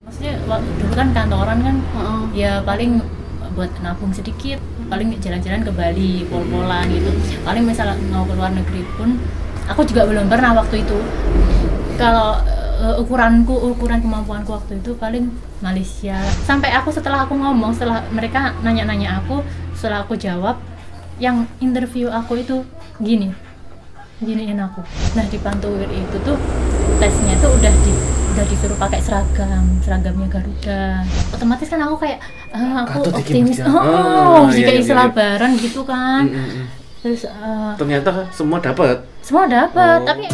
Maksudnya dulu kan kantoran kan ya paling buat nabung sedikit, paling jalan-jalan ke Bali, pol-polan gitu. Paling misalnya mau ke luar negeri pun aku juga belum pernah waktu itu. Kalau ukuran kemampuanku waktu itu paling Malaysia. Sampai setelah aku ngomong, setelah mereka nanya-nanya aku, setelah aku jawab, yang interview aku itu giniin aku. Nah di Pantuwir itu tuh tesnya tuh udah disuruh pakai seragamnya Garuda. Otomatis kan aku kayak aku optimis. Kayak istilah lebaran gitu kan. Terus ternyata semua dapat. Tapi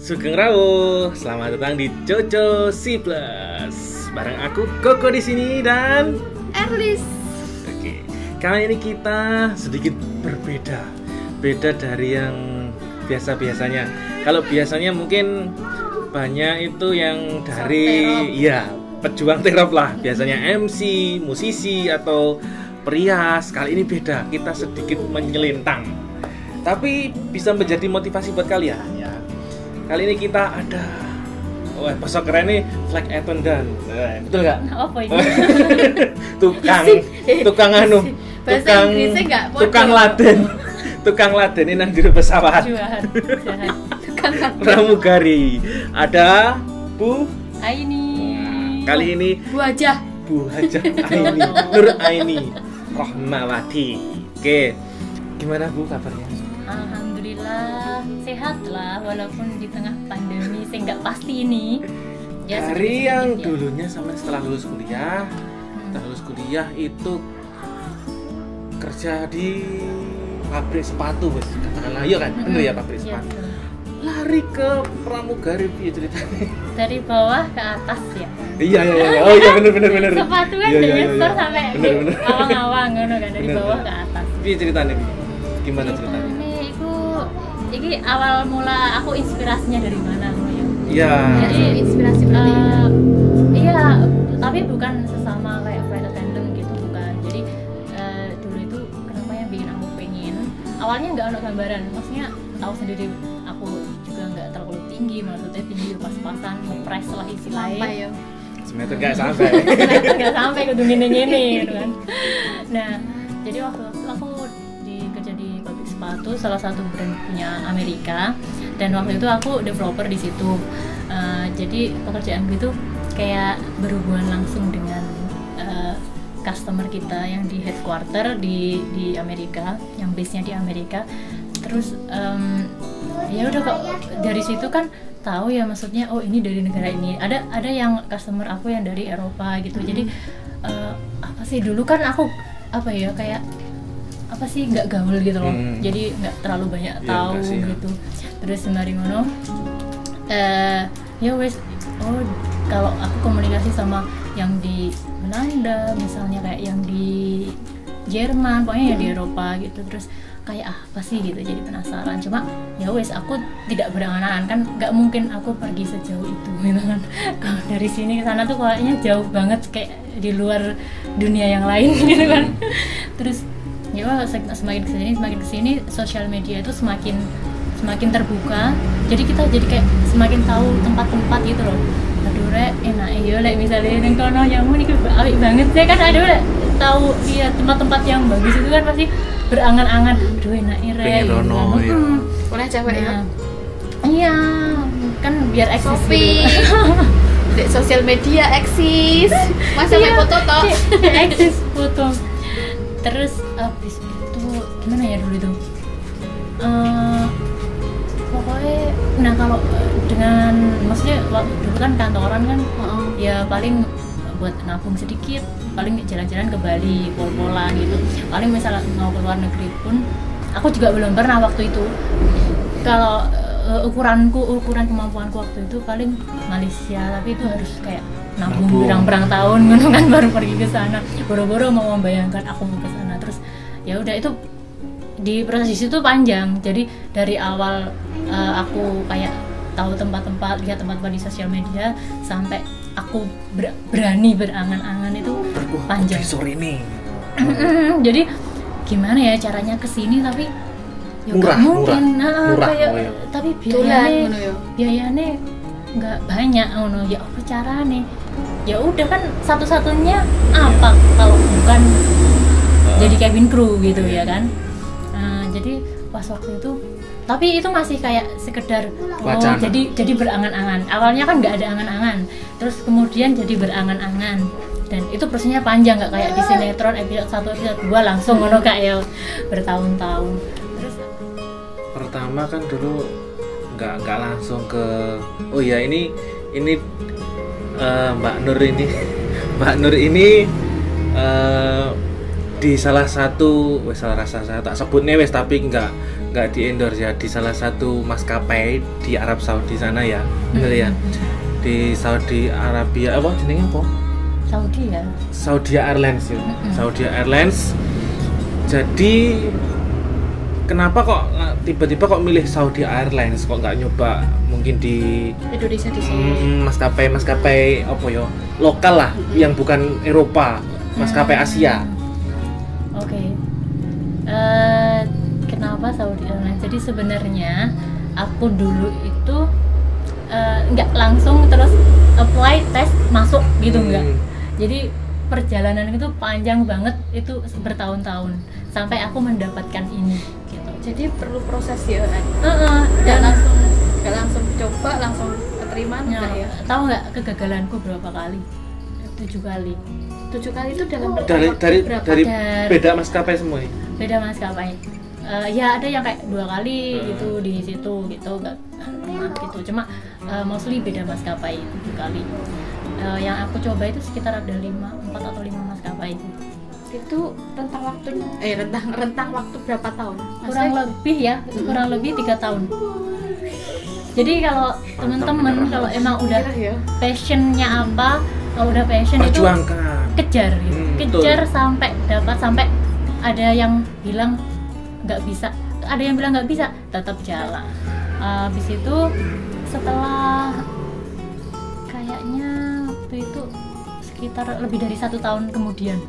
Sugeng Rawuh, selamat datang di Jojo C+. Bareng aku Koko di sini dan Erlis. Oke, kali ini kita sedikit berbeda dari yang biasanya. Kalau biasanya mungkin banyak itu yang dari pejuang terop lah, biasanya MC, musisi atau perias. Kali ini beda, kita sedikit menyelintang, tapi bisa menjadi motivasi buat kalian ya. Kali ini kita ada bahasa keren nih, flight attendant. Betul nggak? apa ini? tukang tukang laden ini nang jero pesawat. Jahat. Pramugari. Ada Bu Aini. Kali ini Bu Hajah Aini, Nur Aini Rahmawati. Oke, gimana Bu kabarnya? Alhamdulillah sehat lah, walaupun di tengah pandemi saya nggak pasti ini. Ya, dari yang dulunya sampai setelah lulus kuliah, itu kerja di pabrik sepatu, Bos. Katakanlah ya kan, bener ya pabrik sepatu. Betul. Lari ke pramugari piye ceritanya? Dari bawah ke atas ya. Iya. Oh iya bener. Sepatu kan nyensor sampai awang-awang ngono kan, dari bawah ke atas. Piye ceritanya? Gimana ceritanya? Ini awal mula aku inspirasinya dari mana ya? Iya. Jadi inspirasi berarti. Iya, tapi bukan sesama kayak flight attendant gitu, bukan. Jadi dulu itu kenapa yang bikin aku pengen? Awalnya nggak ada gambaran, maksudnya tahu sendiri aku juga nggak terlalu tinggi, maksudnya tinggi pas-pasan, ngepres lah istilahnya. Apa ya? Semeter nggak sampai. Semeter nggak sampai, kudu gini gitu kan. Nah, jadi waktu aku kerja di pabrik sepatu, salah satu brand punya Amerika, dan waktu itu aku developer di situ. Jadi pekerjaan itu kayak berhubungan langsung dengan customer kita yang di headquarter di Amerika, yang base-nya di Amerika. Terus ya udah kok dari situ kan tahu ya, maksudnya oh ini dari negara ini. Ada yang customer aku yang dari Eropa gitu. Jadi apa sih, dulu kan aku kayak apa sih, nggak gaul gitu loh, jadi nggak terlalu banyak tahu gitu. Terus sembari ngono ya wes, kalau aku komunikasi sama yang di Belanda misalnya, kayak yang di Jerman, pokoknya yang di Eropa gitu, terus kayak apa sih gitu, jadi penasaran. Cuma ya wes, aku tidak berangan-angan, kan nggak mungkin aku pergi sejauh itu gitu kan. Kalau dari sini ke sana tuh kayaknya jauh banget, kayak di luar dunia yang lain gitu kan. Terus ya semakin kesini sosial media itu semakin terbuka, jadi kita kayak semakin tahu tempat-tempat gitu loh. Aduh rek, enak ya lek misalnya ning kono yang ini apik banget sih kan, aduh rek tahu dia tempat-tempat yang bagus itu kan pasti berangan-angan, aduh enak ya rek gitu. Oleh cewek ya. Iya, kan biar eksis gitu. Di sosial media eksis. Masa main foto toh? Eksis foto. Terus abis itu gimana ya dulu itu? Pokoknya, nah kalau dengan maksudnya dulu kan kantoran kan, ya paling buat nabung sedikit, paling jalan-jalan ke Bali, pol-polan gitu. Paling misalnya mau ke luar negeri pun, aku juga belum pernah waktu itu. Kalau ukuran kemampuanku waktu itu paling Malaysia, tapi itu harus kayak nabung berang-berang tahun gitu kan, baru pergi ke sana. Boro-boro mau membayangkan aku mau ke sana. Terus ya udah, itu di proses itu panjang. Jadi dari awal aku kayak tahu tempat-tempat, lihat tempat-tempat di sosial media, sampai aku berani berangan-angan itu panjang. Sore ini. Jadi gimana ya caranya kesini tapi ya Murah, nggak mungkin, murah, kayak, oh iya. tapi Dolan ngono ya. biayanya nggak banyak ngono. Ya apa carane? Ya udah kan satu-satunya apa kalau bukan jadi cabin crew gitu ya kan. Jadi pas waktu itu, tapi itu masih kayak sekedar Wacana. jadi berangan-angan. Awalnya kan nggak ada angan-angan, terus kemudian jadi berangan-angan, dan itu prosesnya panjang, nggak kayak di sinetron episode 1 episode 2 langsung ngono kayak bertahun-tahun. Terus Pertama kan dulu nggak langsung ke, oh ya ini Mbak Nur ini di salah satu salah rasa saya tak sebutnya wes, tapi nggak di endorse ya, di salah satu maskapai di Arab Saudi sana ya, bener ya, di Saudi Arabia apa jenenge apa? Saudi ya. Saudi Airlines ya. Saudi Airlines. Jadi kenapa kok tiba-tiba kok milih Saudi Airlines, kok nggak nyoba mungkin di Indonesia di sini. maskapai apa ya lokal lah, yang bukan Eropa, maskapai Asia. Oke. Kenapa Saudi Airlines? Jadi sebenarnya aku dulu itu nggak langsung terus apply tes masuk gitu, nggak. Jadi perjalanan itu panjang banget, itu bertahun-tahun sampai aku mendapatkan ini gitu. Jadi perlu proses ya. Dan Gak langsung coba langsung keterima enggak ya? Tahu nggak kegagalanku berapa kali? 7 kali. 7 kali itu dalam Dari berapa? beda maskapai semua nih. Beda maskapai. Ya ada yang kayak 2 kali gitu di situ gitu, nggak pernah gitu. Cuma mostly beda maskapai 7 kali. Yang aku coba itu sekitar ada 4 atau 5 maskapai. Itu rentang waktu rentang waktu berapa tahun? Kurang lebih 3 tahun. Jadi kalau teman-teman kalau emang udah passionnya apa, kalau udah passion itu kejar gitu. Kejar sampai dapat, sampai ada yang bilang nggak bisa, ada yang bilang nggak bisa, tetap jalan. Habis itu setelah kayaknya waktu itu sekitar lebih dari 1 tahun kemudian,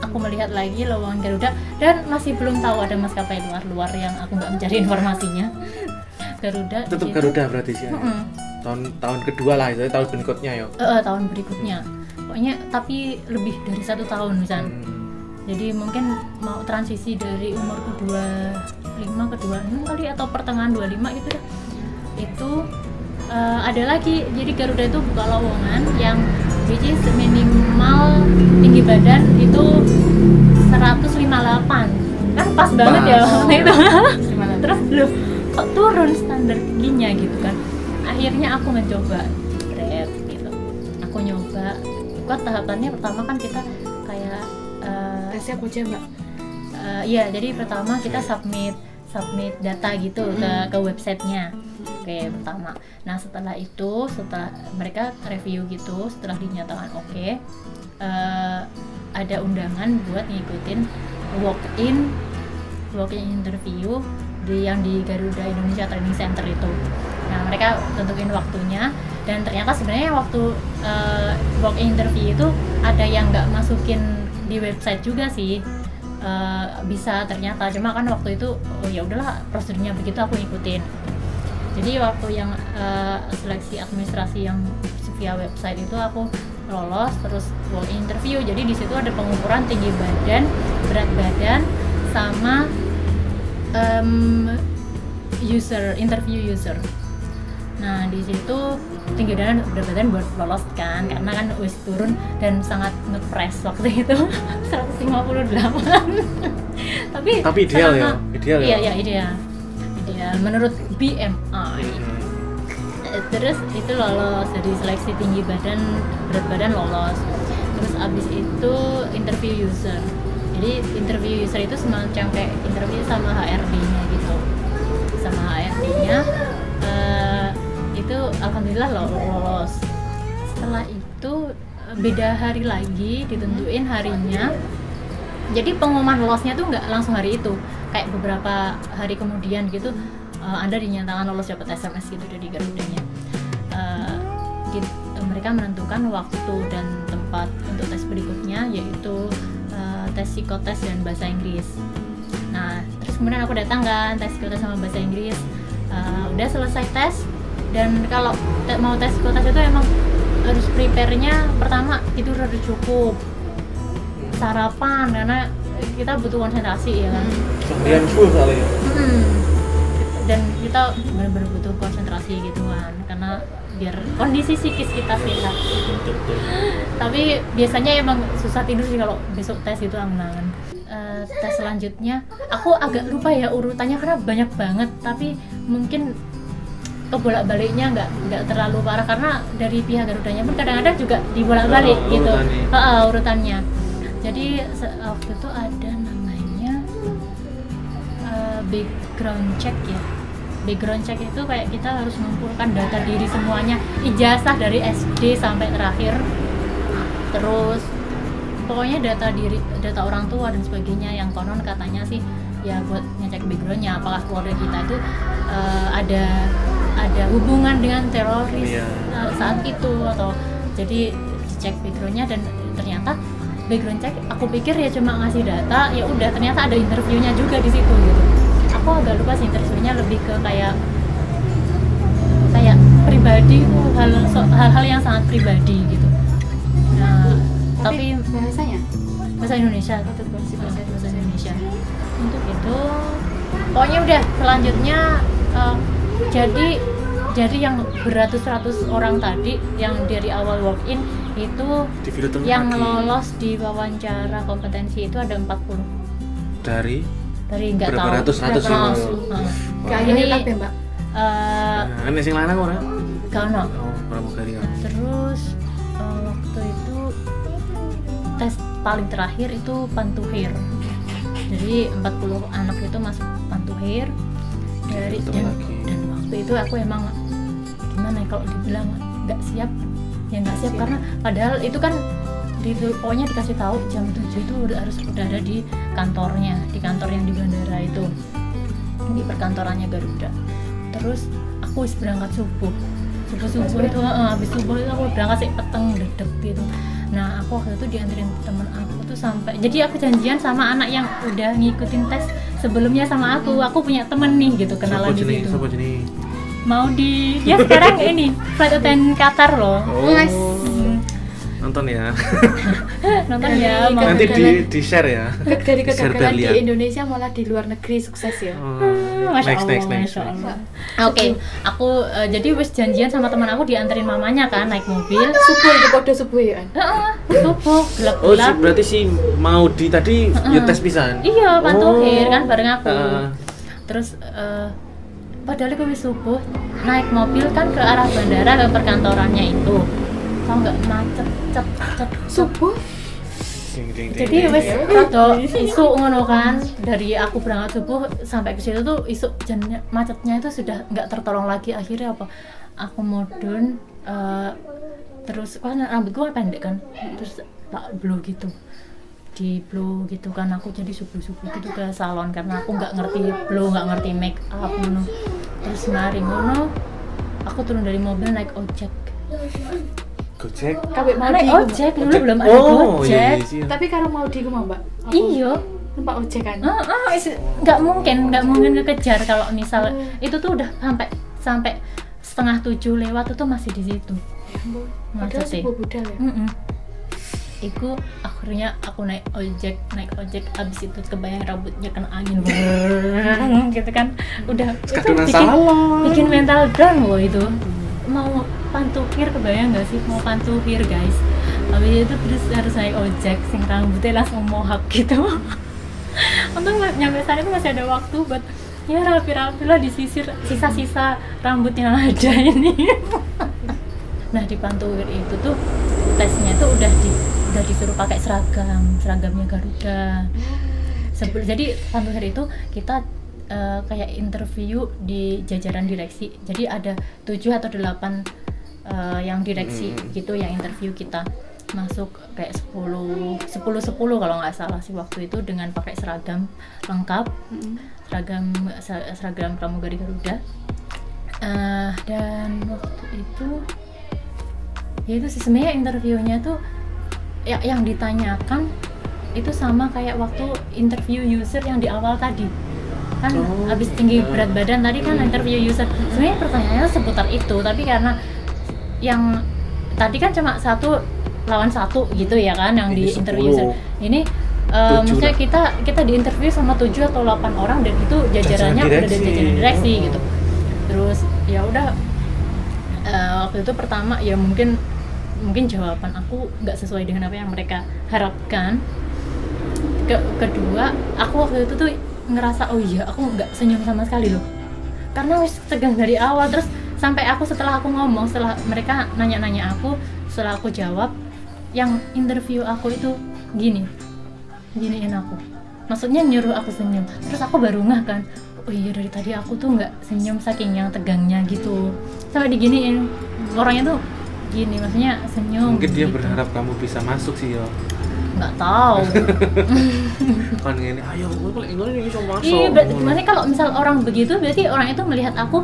aku melihat lagi lowongan Garuda dan masih belum tahu ada maskapai luar yang aku nggak mencari informasinya. Garuda tetap Garuda berarti sih. Tahun kedua lah, itu tahun berikutnya ya. Tahun berikutnya pokoknya, tapi lebih dari 1 tahun misalnya. Jadi mungkin mau transisi dari umurku 25 ke 26 kali, atau pertengahan 25 gitu dah. Itu ada lagi, jadi Garuda itu buka lowongan yang which is minimal tinggi badan itu 158, kan pas banget ya waktu itu. Terus loh kok turun standar tingginya gitu kan. Akhirnya aku mencoba Grab gitu. Aku nyoba, kok tahapannya pertama kan kita kayak tesnya apa aja mbak? Iya, jadi pertama kita submit data gitu ke websitenya. Oke, pertama. Nah setelah itu, setelah mereka review gitu, setelah dinyatakan oke, ada undangan buat ngikutin walk-in interview yang di Garuda Indonesia Training Center itu. Nah mereka tentuin waktunya, dan ternyata sebenarnya waktu walk-in interview itu ada yang nggak masukin di website juga sih. Bisa ternyata, cuma kan waktu itu ya udahlah prosedurnya begitu, aku ngikutin. Jadi waktu yang seleksi administrasi yang via website itu aku lolos, terus walk-in interview. Jadi di situ ada pengukuran tinggi badan, berat badan, sama interview user. Nah di situ tinggi badan, berat badan buat lolos kan, karena kan wis turun dan sangat nge-press waktu itu 158. Tapi ideal ya, ideal ya. Iya, ideal menurut BMI. Terus itu lolos dari seleksi tinggi badan, berat badan lolos. Terus abis itu interview user. Jadi interview user itu semacam kayak interview sama HRD-nya gitu. Sama HRD-nya itu alhamdulillah lolos. Setelah itu beda hari lagi ditentuin harinya. Jadi pengumuman lolosnya tuh nggak langsung hari itu, kayak beberapa hari kemudian gitu. Anda dinyatakan lolos dapat SMS gitu dari Garudanya. Mereka menentukan waktu dan tempat untuk tes berikutnya, yaitu tes psikotes dan bahasa Inggris. Nah, terus kemudian aku datang kan tes psikotes sama bahasa Inggris. Udah selesai tes, dan kalau mau tes psikotes itu emang harus prepare-nya pertama itu harus cukup sarapan, karena kita butuh konsentrasi ya kan. Seharian full soalnya. Dan kita benar-benar butuh konsentrasi gitu kan, karena biar kondisi psikis kita sehat. Tapi biasanya emang susah tidur sih kalau besok tes itu angan-angan. Tes selanjutnya aku agak lupa ya urutannya karena banyak banget, tapi mungkin kebolak-baliknya nggak terlalu parah, karena dari pihak Garudanya pun kadang-kadang juga dibolak-balik gitu urutannya. Jadi waktu itu ada namanya background check ya. Background check itu kayak kita harus mengumpulkan data diri semuanya, ijazah dari SD sampai terakhir, terus pokoknya data orang tua dan sebagainya, yang konon katanya sih ya buat ngecek backgroundnya apakah keluarga kita itu ada hubungan dengan teroris saat itu, atau jadi dicek backgroundnya. Dan ternyata background check aku pikir ya cuma ngasih data, ya udah, ternyata ada interviewnya juga di situ gitu. Aku agak lupa sih interviewnya, lebih ke kayak pribadi, hal-hal yang sangat pribadi gitu. Nah, tapi bahasanya bahasa Indonesia, bahasa Indonesia. Untuk itu pokoknya udah selanjutnya jadi yang beratus-ratus orang tadi yang dari awal walk in itu yang lolos di wawancara kompetensi itu ada 40 dari nggak tahu ratus ini kabeh Mbak. Ini sing lanang ora? Kono. Pramugari. Terus waktu itu tes paling terakhir itu pantuhir. Jadi 40 anak itu masuk pantuhir dari dan waktu itu aku emang gimana ya, kalau dibilang nggak siap ya nggak siap, karena padahal itu kan pokoknya dikasih tahu jam 7 itu harus udah ada di kantor yang di bandara itu, di perkantorannya Garuda. Terus aku wis berangkat subuh itu habis subuh itu aku berangkat sih peteng dedek gitu. Nah, aku waktu itu dianterin temen aku tuh sampai, jadi aku janjian sama anak yang udah ngikutin tes sebelumnya sama aku punya temen nih gitu, kenalan di situ. Siapa jenis? Mau ya sekarang ini flight attendant Qatar loh. Nonton ya. Nonton ya. Nanti di share ya. Dari kegagalan di Indonesia malah di luar negeri sukses ya. Next. Oke, aku jadi wis janjian sama teman aku dianterin mamanya kan naik mobil. Subuh itu pada subuh ya kan? Subuh gelap-gelap. Berarti si mau di tadi ya tes pisan. Iya, pantuhir kan bareng aku. Terus padahal aku wis subuh naik mobil kan ke arah bandara, ke perkantorannya itu. Tau nggak, macet subuh. Jadi wis rada isu ngono kan, dari aku berangkat subuh sampai ke situ tuh isu, macetnya itu sudah nggak tertolong lagi. Akhirnya apa, aku mudun terus kan rambutku pendek kan, terus tak blow gitu, di blow gitu kan. Aku jadi subuh gitu ke salon karena aku nggak ngerti blow, nggak ngerti make up ngono. Terus mari ngono aku turun dari mobil naik ojek. Gojek? Kabeh mau naik ojek dulu, belum ada Gojek. Iya. Tapi kalau mau di rumah Mbak? Iya. Numpak ojek kan? Nggak mungkin kekejar kalau misal itu tuh udah sampai 6:30 lewat itu masih di situ. Padahal sebuah budal ya? Iku akhirnya aku naik ojek, abis itu kebayang rambutnya kena angin gitu kan, udah itu bikin mental down loh itu. Mau pantuhir, kebayang nggak sih mau pantuhir guys, habis itu terus harus naik ojek sing rambutnya langsung mohak gitu. Untung nyampe sana itu masih ada waktu buat ya rapi-rapi lah, disisir sisa-sisa rambut yang ada ini. Nah, di pantuhir itu tuh tesnya tuh udah disuruh pakai seragamnya Garuda. Jadi pantuhir itu kita kayak interview di jajaran direksi. Jadi ada 7 atau 8 yang direksi gitu yang interview kita. masuk kayak 10 kalau nggak salah sih waktu itu, dengan pakai seragam lengkap, seragam pramugari Garuda. Dan waktu itu ya itu sih sebenarnya interviewnya tuh ya, yang ditanyakan itu sama kayak waktu interview user yang di awal tadi kan. Habis tinggi berat badan tadi kan interview user, sebenarnya pertanyaannya seputar itu, tapi karena yang tadi kan cuma 1 lawan 1 gitu ya kan yang di interview user ini. Maksudnya kita diinterview sama 7 atau 8 orang, dan itu jajarannya udah dari jajaran direksi gitu. Terus ya udah waktu itu pertama ya mungkin jawaban aku nggak sesuai dengan apa yang mereka harapkan. Kedua, aku waktu itu tuh ngerasa oh iya aku nggak senyum sama sekali loh, karena wis tegang dari awal. Terus sampai aku setelah aku ngomong, setelah mereka nanya-nanya aku, setelah aku jawab, yang interview aku itu giniin aku, maksudnya nyuruh aku senyum. Terus aku baru ngeh kan, oh iya dari tadi aku tuh nggak senyum saking yang tegangnya gitu. Sampai diginiin orangnya tuh gini, maksudnya senyum. Mungkin dia gitu. berharap kamu bisa masuk sih ya. Nggak tahu. Kan ini, ayo ini bisa masuk. Iya, berarti kalau misal orang begitu, berarti orang itu melihat aku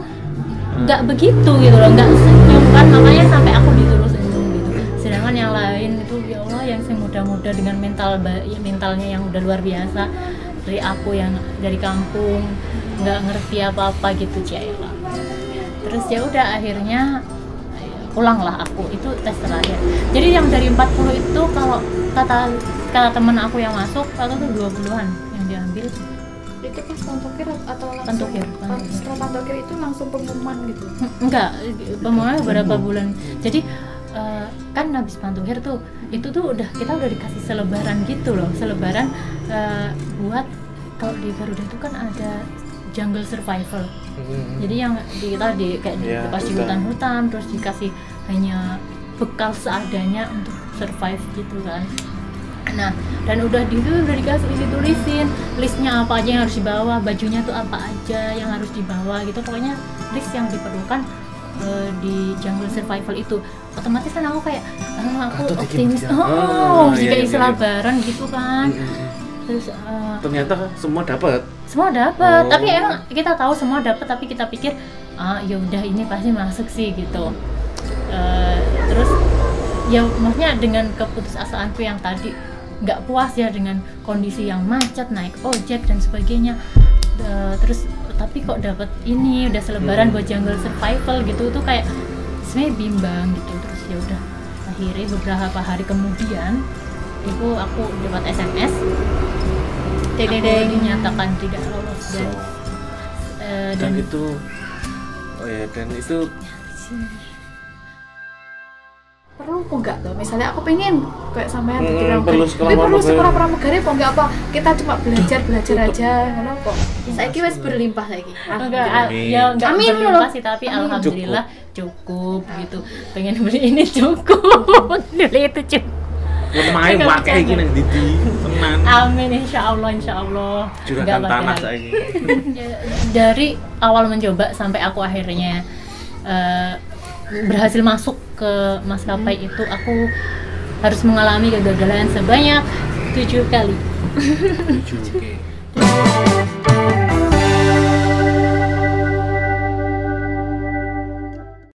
nggak begitu gitu loh, nggak senyum kan, makanya sampai aku disuruh senyum gitu. Sedangkan yang lain itu ya Allah, yang muda-muda dengan mentalnya yang udah luar biasa, dari aku yang dari kampung nggak ngerti apa-apa gitu, Cila. Terus ya udah akhirnya pulanglah aku, itu tes terakhir. Jadi yang dari 40 itu kalau kata temen aku yang masuk atau tuh 20-an yang diambil. Itu pas pantokir atau langsung? Pantokir. Setelah pantokir itu langsung pengumuman gitu? Enggak, pengumumannya beberapa bulan. Jadi kan habis pantokir tuh, itu tuh kita udah dikasih selebaran gitu loh, selebaran buat kalau di Garuda itu kan ada jungle survival. Jadi yang kita kayak pas di hutan-hutan, terus dikasih hanya bekal seadanya untuk survive gitu kan. Nah, dan udah dikasih tulisin listnya apa aja yang harus dibawa, bajunya tuh apa aja yang harus dibawa gitu. Pokoknya list yang diperlukan di jungle survival itu. Otomatis kan aku kayak aku optimis. Jika selebaran gitu kan. Terus ternyata semua dapat. Tapi emang kita tahu semua dapat, tapi kita pikir ya udah ini pasti masuk sih gitu. Terus ya maksudnya dengan keputusasaanku yang tadi nggak puas ya dengan kondisi yang macet, naik ojek dan sebagainya. Terus tapi kok dapat ini udah selebaran buat jungle survival gitu, tuh kayak sebenarnya bimbang gitu. Terus ya udah akhirnya beberapa hari kemudian itu aku dapat SMS. Aku dinyatakan tidak lolos dan itu perlu kok enggak tuh, misalnya aku pengen kayak sampean bilang perlu sekolah pramugari kok enggak apa, kita cuma belajar aja ngono kok. Saiki wis berlimpah saiki. Enggak berlimpah sih, tapi alhamdulillah cukup gitu. Pengen beli ini cukup. Beli itu cukup. Lemai wakai iki nang ndi tenan. Amin, insyaallah. Juragan tanah saiki. Dari awal mencoba sampai aku akhirnya berhasil masuk ke maskapai itu, aku harus mengalami kegagalan sebanyak 7 kali. 7 kali.